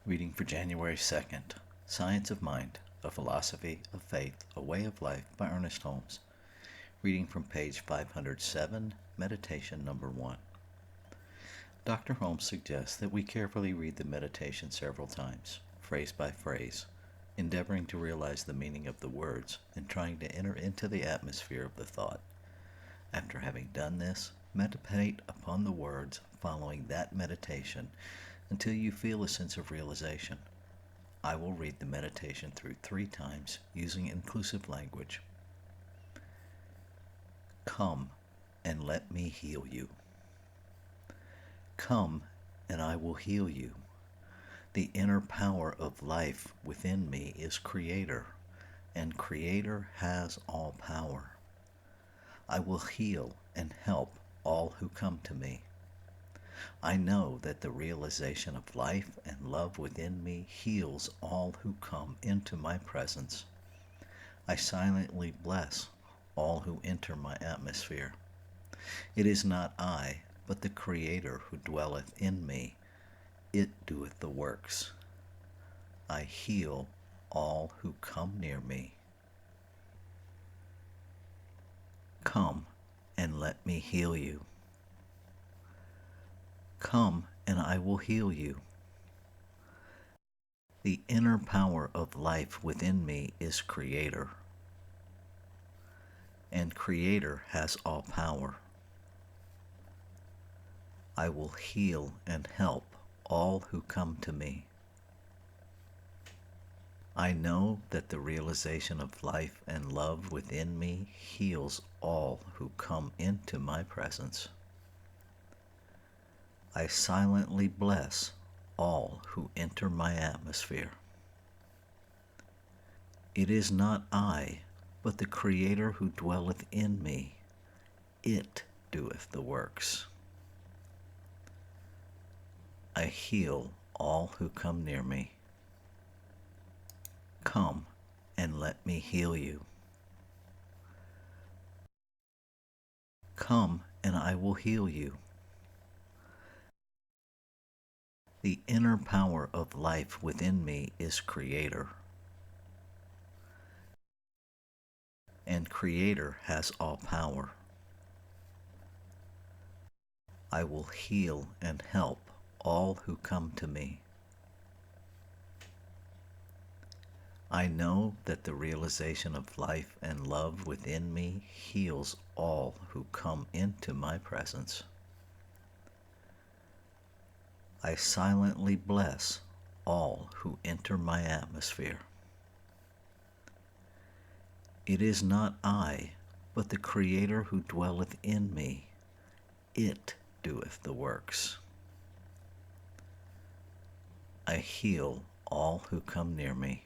Reading for January 2nd, Science of Mind, A Philosophy of Faith, A Way of Life by Ernest Holmes. Reading from page 507, Meditation number 1. Dr. Holmes suggests that we carefully read the meditation several times, phrase by phrase, endeavoring to realize the meaning of the words and trying to enter into the atmosphere of the thought. After having done this, meditate upon the words following that meditation until you feel a sense of realization. I will read the meditation through 3 times using inclusive language. Come and let me heal you. Come and I will heal you. The inner power of life within me is Creator, and Creator has all power. I will heal and help all who come to me. I know that the realization of life and love within me heals all who come into my presence. I silently bless all who enter my atmosphere. It is not I, but the Creator who dwelleth in me. It doeth the works. I heal all who come near me. Come and let me heal you. Come and I will heal you. The inner power of life within me is Creator, and Creator has all power. I will heal and help all who come to me. I know that the realization of life and love within me heals all who come into my presence. I silently bless all who enter my atmosphere. It is not I, but the Creator who dwelleth in me. It doeth the works. I heal all who come near me. Come and let me heal you. Come and I will heal you. The inner power of life within me is Creator, and Creator has all power. I will heal and help all who come to me. I know that the realization of life and love within me heals all who come into my presence. I silently bless all who enter my atmosphere. It is not I, but the Creator who dwelleth in me. It doeth the works. I heal all who come near me.